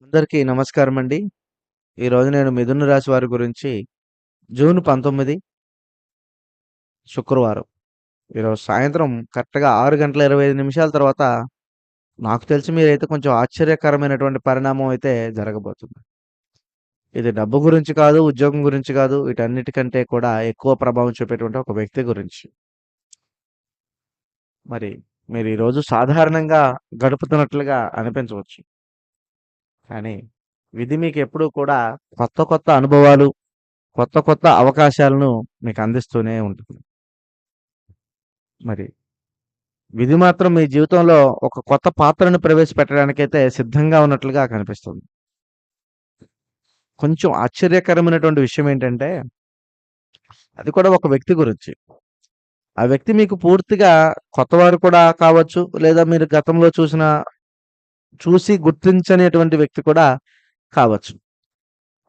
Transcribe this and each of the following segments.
అందరికీ నమస్కారం అండి. ఈరోజు నేను మిథున రాశి వారి గురించి జూన్ 19 శుక్రవారం. ఈరోజు సాయంత్రం కరెక్ట్‌గా 6:25 తర్వాత నాకు తెలిసి మీరైతే కొంచెం ఆశ్చర్యకరమైనటువంటి పరిణామం అయితే జరగబోతుంది. ఇది డబ్బు గురించి కాదు, ఉద్యోగం గురించి కాదు, వీటన్నిటికంటే కూడా ఎక్కువ ప్రభావం చూపేటువంటి ఒక వ్యక్తి గురించి. మరి మీరు ఈరోజు సాధారణంగా గడుపుతున్నట్లుగా అనిపించవచ్చు. కానీ విధి మీకెప్పుడూ కూడా కొత్త కొత్త అనుభవాలు, కొత్త కొత్త అవకాశాలను మీకు అందిస్తూనే ఉంటుంది. మరి విధి మాత్రం మీ జీవితంలో ఒక కొత్త పాత్రను ప్రవేశపెట్టడానికైతే సిద్ధంగా ఉన్నట్లుగా కనిపిస్తుంది. కొంచెం ఆశ్చర్యకరమైనటువంటి విషయం ఏంటంటే, అది కూడా ఒక వ్యక్తి గురించి. ఆ వ్యక్తి మీకు పూర్తిగా కొత్తవారు కూడా కావచ్చు, లేదా మీరు గతంలో చూసి గుర్తించనిటువంటి వ్యక్తి కూడా కావచ్చు.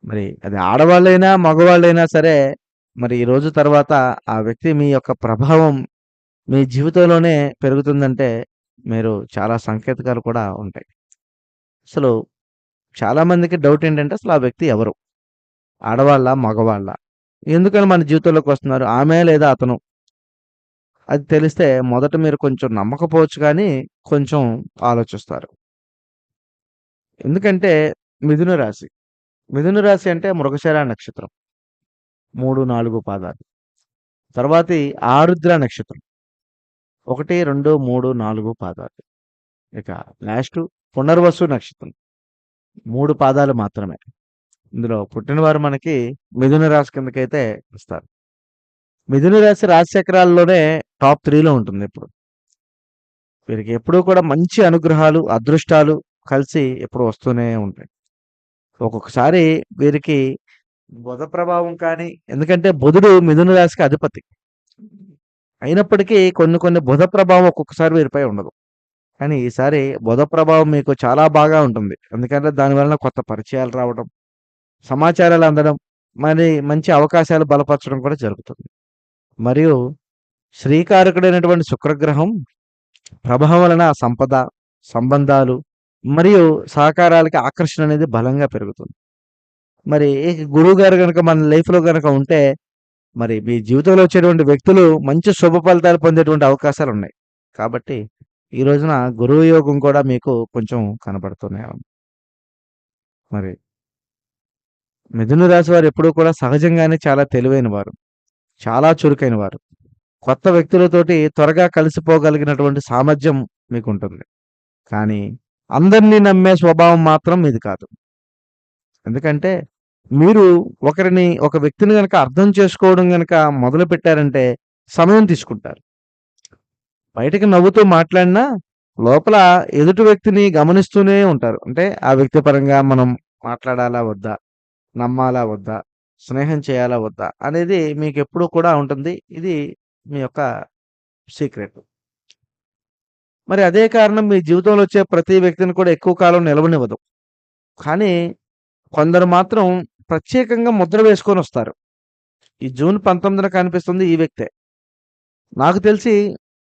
మరి అది ఆడవాళ్ళైనా, మగవాళ్ళైనా సరే, మరి ఈ రోజు తర్వాత ఆ వ్యక్తి మీ యొక్క ప్రభావం మీ జీవితంలోనే పెరుగుతుందంటే, మీరు చాలా సంకేతాలు కూడా ఉంటాయి. అసలు చాలా మందికి డౌట్ ఏంటంటే అసలు ఆ వ్యక్తి ఎవరు? ఆడవాళ్ళా? మగవాళ్ళా? ఎందుకని మన జీవితంలోకి వస్తున్నారు? ఆమె లేదా అతను? అది తెలిస్తే మొదట మీరు కొంచెం నమ్మకపోవచ్చు కానీ, కొంచెం ఆలోచిస్తారు. ఎందుకంటే మిథున రాశి. మిథున రాశి అంటే మృగశిర నక్షత్రం. 3, 4 పాదాలు. తర్వాతి ఆరుద్ర నక్షత్రం. 1, 2, 3, 4 పాదాలు. ఇక లాస్టు పునర్వసు నక్షత్రం. 3 పాదాలు మాత్రమే. ఇందులో పుట్టినవారు మనకి మిథున రాశి కిందకైతే వస్తారు. మిథున రాశి రాశి చక్రాల్లోనే టాప్ 3లో ఉంటుంది ఎప్పుడు. వీరికి ఎప్పుడూ కూడా మంచి అనుగ్రహాలు, అదృష్టాలు కలిసి ఎప్పుడూ వస్తూనే ఉంటాయి. ఒక్కొక్కసారి వీరికి బుధ ప్రభావం కానీ ఎందుకంటే బుధుడు మిథున రాశికి అధిపతి. అయినప్పటికీ కొన్ని కొన్ని బుధ ప్రభావం ఒక్కొక్కసారి వీరిపై ఉండదు. కానీ ఈసారి బుధ ప్రభావం మీకు చాలా బాగా ఉంటుంది. ఎందుకంటే దాని వలన కొత్త పరిచయాలు రావడం, సమాచారాలు అందడం, మరి మంచి అవకాశాలు బలపరచడం కూడా జరుగుతుంది. మరియు శ్రీకారకుడైనటువంటి శుక్రగ్రహం ప్రభావం వలన సంపద, సంబంధాలు మరియు సహకారాలకి ఆకర్షణ అనేది బలంగా పెరుగుతుంది. మరి గురువుగారు గనుక మన లైఫ్‌లో గనక ఉంటే, మరి మీ జీవితంలో వచ్చేటువంటి వ్యక్తులు మంచి శుభ ఫలితాలు పొందేటువంటి అవకాశాలున్నాయి. కాబట్టి ఈ రోజున గురువు యోగం కూడా మీకు కొంచెం కనపడుతూనే ఉంది. మరి మిథున రాశి వారు ఎప్పుడూ కూడా సహజంగానే చాలా తెలివైన వారు. చాలా చురుకైన వారు. కొత్త వ్యక్తులతోటి త్వరగా కలిసిపోగలిగినటువంటి సామర్థ్యం మీకుంటుంది. కానీ అందరిని నమ్మే స్వభావం మాత్రం మీది కాదు. ఎందుకంటే మీరు ఒక వ్యక్తిని గనక అర్థం చేసుకోవడం గనక మొదలుపెట్టారంటే సమయం తీసుకుంటారు. బయటకి నవ్వుతూ మాట్లాడినా లోపల ఎదుటి వ్యక్తిని గమనిస్తూనే ఉంటారు. అంటే ఆ వ్యక్తి పరంగా మనం మాట్లాడాలా వద్దా? నమ్మాలా వద్దా? స్నేహం చేయాలా వద్దా? అనేది మీకెప్పుడూ కూడా ఉంటుంది. ఇది మీ యొక్క సీక్రెట్. మరి అదే కారణం మీ జీవితంలో వచ్చే ప్రతి వ్యక్తిని కూడా ఎక్కువ కాలం నిలవనివ్వదు. కానీ కొందరు మాత్రం ప్రత్యేకంగా ముద్ర వేసుకొనొస్తారు. ఈ జూన్ 19న కనిపిస్తుంది ఈ వ్యక్తే. నాకు తెలిసి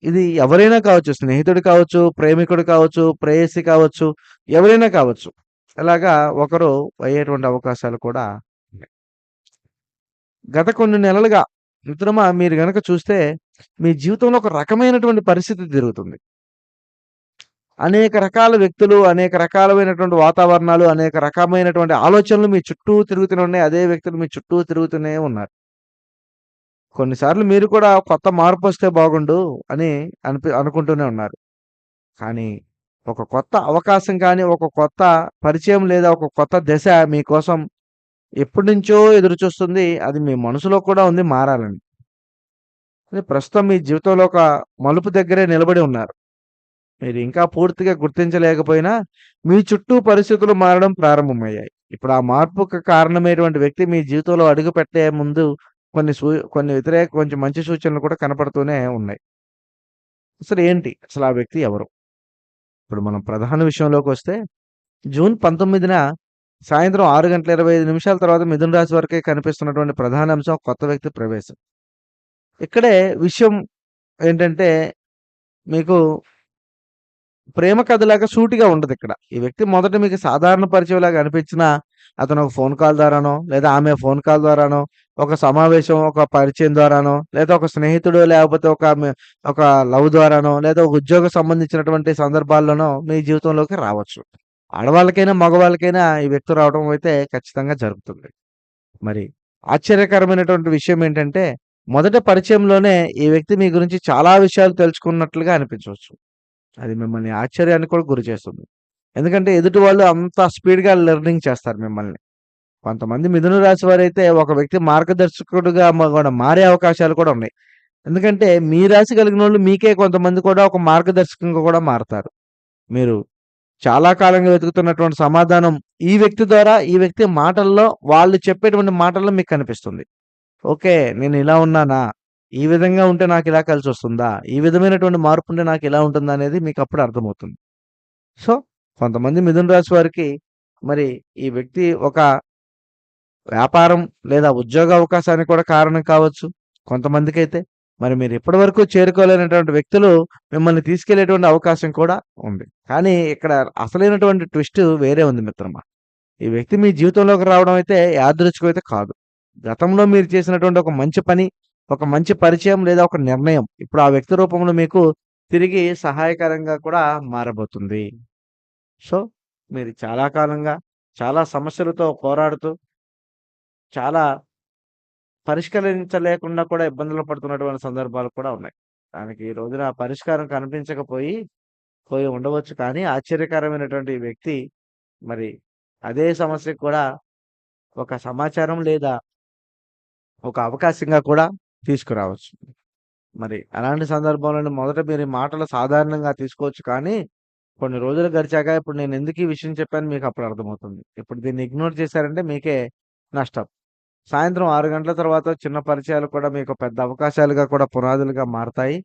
ఇది ఎవరైనా కావచ్చు. స్నేహితుడు కావచ్చు, ప్రేమికుడు కావచ్చు, ప్రేయసి కావచ్చు, ఎవరైనా కావచ్చు. ఇలాగా ఒకరు అయ్యేటువంటి అవకాశాలు కూడా ఉన్నాయి. గత కొన్ని నెలలుగా మిత్రమా మీరు గనక చూస్తే మీ జీవితంలో ఒక రకమైనటువంటి పరిస్థితి జరుగుతుంది. అనేక రకాల వ్యక్తులు, అనేక రకాలమైనటువంటి వాతావరణాలు, అనేక రకమైనటువంటి ఆలోచనలు మీ చుట్టూ తిరుగుతూనే ఉన్నాయి. అదే వ్యక్తులు మీ చుట్టూ తిరుగుతూనే ఉన్నారు. కొన్నిసార్లు మీరు కూడా కొత్త మార్పొస్తే బాగుండు అని అనుకుంటూనే ఉన్నారు. కానీ ఒక కొత్త అవకాశం కానీ, ఒక కొత్త పరిచయం లేదా ఒక కొత్త దశ మీకోసం ఎప్పటినుంచో ఎదురుచూస్తుంది. అది మీ మనసులో కూడా ఉంది మారాలని. కానీ ప్రస్తుతం మీ జీవితంలో ఒక మలుపు దగ్గరే నిలబడి ఉన్నారు. మీరు ఇంకా పూర్తిగా గుర్తించలేకపోయినా మీ చుట్టూ పరిస్థితులు మారడం ప్రారంభమయ్యాయి. ఇప్పుడు ఆ మార్పుకు కారణమైనటువంటి వ్యక్తి మీ జీవితంలో అడుగుపెట్టే ముందు కొన్ని కొంచెం మంచి సూచనలు కూడా కనపడుతూనే ఉన్నాయి. అసలు ఆ వ్యక్తి ఎవరు? ఇప్పుడు మనం ప్రధాన విషయంలోకొస్తే జూన్ 19న సాయంత్రం 6:25 తర్వాత మిథున రాశి వరకే కనిపిస్తున్నటువంటి ప్రధాన అంశం కొత్త వ్యక్తి ప్రవేశం. ఇక్కడే విషయం ఏంటంటే మీకు ప్రేమ కథలాగా సూటిగా ఉండదిక్కడ. ఈ వ్యక్తి మొదట మీకు సాధారణ పరిచయంలాగా అనిపించినా, అతను ఒక ఫోన్ కాల్ ద్వారానో, లేదా ఆమె ఫోన్ కాల్ ద్వారానో, ఒక సమావేశం, ఒక పరిచయం ద్వారానో, లేదా ఒక స్నేహితుడు లేకపోతే ఒక లవ్ ద్వారానో, లేదా ఒక ఉద్యోగం సంబంధించినటువంటి సందర్భాల్లోనో మీ జీవితంలోకి రావచ్చు. ఆడవాళ్ళకైనా, మగవాళ్ళకైనా ఈ వ్యక్తి రావడం అయితే ఖచ్చితంగా జరుగుతుంది. మరి ఆశ్చర్యకరమైనటువంటి విషయం ఏంటంటే, మొదటి పరిచయంలోనే ఈ వ్యక్తి మీ గురించి చాలా విషయాలు తెలుసుకున్నట్లుగా అనిపించవచ్చు. అది మిమ్మల్ని ఆశ్చర్యానికి కూడా గురి చేస్తుంది. ఎందుకంటే ఎదుటి వాళ్ళు అంత స్పీడ్‌గా లెర్నింగ్ చేస్తారు మిమ్మల్ని. కొంతమంది మిథున రాశి వారైతే ఒక వ్యక్తి మార్గదర్శకుడుగా కూడా మారే అవకాశాలు కూడా ఉన్నాయి. ఎందుకంటే మీ రాశి కలిగినోళ్ళు మీకే కొంతమంది కూడా ఒక మార్గదర్శకంగా కూడా మారతారు. మీరు చాలా కాలంగా వెతుకుతున్నటువంటి సమాధానం ఈ వ్యక్తి ద్వారా, ఈ వ్యక్తి మాటల్లో వాళ్ళు చెప్పేటువంటి మాటల్లో మీకు కనిపిస్తుంది. ఓకే. నేను ఇలా ఉన్నానా? ఈ విధంగా ఉంటే నాకిలా కలిసొస్తుందా? ఈ విధమైనటువంటి మార్పుంటే నాకిలా ఉంటుందా? అనేది మీకప్పుడు అర్థమవుతుంది. సో, కొంతమంది మిథున రాశి వారికి మరి ఈ వ్యక్తి ఒక వ్యాపారం లేదా ఉద్యోగ అవకాశానికి కూడా కారణం కావచ్చు. కొంతమందికైతే మరి మీరు ఇప్పటివరకు చేరుకోలేనటువంటి వ్యక్తులు మిమ్మల్ని తీసుకెళ్ళేటువంటి అవకాశం కూడా ఉంది. కానీ ఇక్కడ అసలైనటువంటి ట్విస్ట్ వేరే ఉంది మిత్రమా. ఈ వ్యక్తి మీ జీవితంలోకి రావడం అయితే యాదృచ్ఛికం అయితే కాదు. గతంలో మీరు చేసినటువంటి ఒక మంచి పని, ఒక మంచి పరిచయం లేదా ఒక నిర్ణయం ఇప్పుడు ఆ వ్యక్తి రూపంలో మీకు తిరిగి సహాయకరంగా కూడా మారబోతుంది. సో, మీరు చాలా కాలంగా చాలా సమస్యలతో పోరాడుతూ, చాలా పరిష్కరించలేకుండా కూడా ఇబ్బందులు పడుతున్నటువంటి సందర్భాలు కూడా ఉన్నాయి. దానికి ఈ రోజున పరిష్కారం పోయి ఉండవచ్చు. కానీ ఆశ్చర్యకరమైనటువంటి ఈ వ్యక్తి మరి అదే సమస్యకు కూడా ఒక సమాచారం లేదా ఒక అవకాశంగా కూడా తీసుకురావచ్చు. మరి అలాంటి సందర్భంలోనే మొదట మీరు ఈ మాటలు సాధారణంగా తీసుకోవచ్చు. కానీ కొన్ని రోజులు గడిచాక ఇప్పుడు నేనెందుకు ఈ విషయం చెప్పాను మీకప్పుడు అర్థమవుతుంది. ఇప్పుడు దీన్ని ఇగ్నోర్ చేశారంటే మీకే నష్టం. సాయంత్రం 6 గంటల తర్వాత చిన్న పరిచయాలు కూడా మీకు పెద్ద అవకాశాలుగా కూడా పునాదులుగా మారతాయి.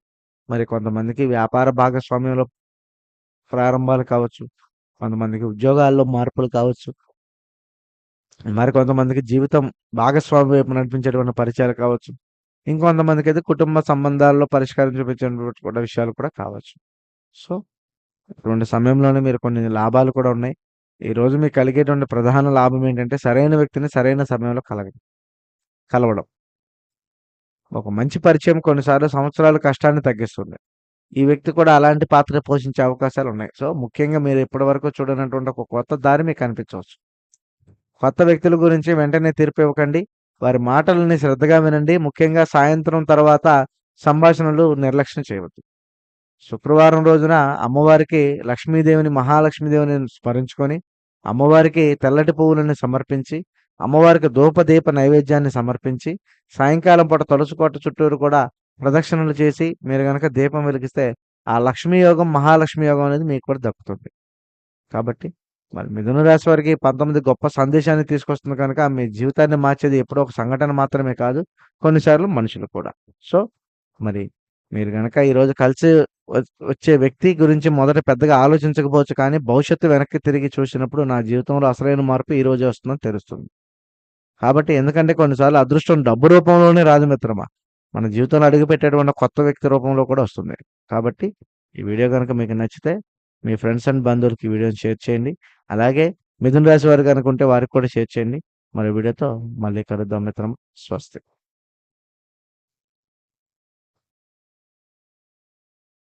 మరి కొంతమందికి వ్యాపార భాగస్వామ్యంలో ప్రారంభాలు కావచ్చు. కొంతమందికి ఉద్యోగాల్లో మార్పులు కావచ్చు. మరికొంతమందికి జీవితం భాగస్వామి వైపు నడిపించేటువంటి పరిచయాలు కావచ్చు. ఇంకొంతమందికైతే కుటుంబ సంబంధాల్లో పరిష్కారం చూపించేటువంటి కూడా విషయాలు కూడా కావచ్చు. సో, ఇటువంటి సమయంలోనే మీరు కొన్ని లాభాలు కూడా ఉన్నాయి. ఈరోజు మీకు కలిగేటువంటి ప్రధాన లాభం ఏంటంటే సరైన వ్యక్తిని సరైన సమయంలో కలవడం. ఒక మంచి పరిచయం కొన్నిసార్లు సంవత్సరాల కష్టాన్ని తగ్గిస్తుంది. ఈ వ్యక్తి కూడా అలాంటి పాత్ర పోషించే అవకాశాలున్నాయి. సో, ముఖ్యంగా మీరు ఇప్పటివరకు చూడనటువంటి ఒక కొత్త దారి మీకు కనిపించవచ్చు. కొత్త వ్యక్తుల గురించి వెంటనే తీర్పు ఇవ్వకండి. వారి మాటలని శ్రద్ధగా వినండి. ముఖ్యంగా సాయంత్రం తర్వాత సంభాషణలు నిర్లక్ష్యం చేయవద్దు. శుక్రవారం రోజున అమ్మవారికి మహాలక్ష్మీదేవిని స్మరించుకొని, అమ్మవారికి తెల్లటి పువ్వులను సమర్పించి, అమ్మవారికి ధూపదీప నైవేద్యాన్ని సమర్పించి, సాయంకాలం పూట తులసి కోట చుట్టూరు కూడా ప్రదక్షిణలు చేసి, మీరు గనక దీపం వెలిగిస్తే, ఆ లక్ష్మీ యోగం, మహాలక్ష్మి యోగం అనేది మీకు కూడా దక్కుతుంది. కాబట్టి మరి మిథున రాశి వారికి 19 గొప్ప సందేశాన్ని తీసుకొస్తుంది కనుక, మీ జీవితాన్ని మార్చేది ఎప్పుడో ఒక సంఘటన మాత్రమే కాదు, కొన్నిసార్లు మనుషులు కూడా. సో, మరి మీరు గనక ఈరోజు కలిసి వచ్చే వ్యక్తి గురించి మొదట పెద్దగా ఆలోచించకపోవచ్చు. కానీ భవిష్యత్తు వెనక్కి తిరిగి చూసినప్పుడు నా జీవితంలో అసలైన మార్పు ఈ రోజే వస్తుందని తెలుస్తుంది. కాబట్టి ఎందుకంటే కొన్నిసార్లు అదృష్టం డబ్బు రూపంలోనే రాదు మిత్రమా. మన జీవితంలో అడుగుపెట్టేటువంటి కొత్త వ్యక్తి రూపంలో కూడా వస్తుంది. కాబట్టి ఈ వీడియో గనుక మీకు నచ్చితే మీ ఫ్రెండ్స్ అండ్ బంధువులకి ఈ వీడియోని షేర్ చేయండి. అలాగే మిథున రాశి వారు గనుక ఉంటే వారికి కూడా షేర్ చేయండి. మరో వీడియోతో మళ్ళీ కలుద్దాం మిత్రమా. స్వస్తి.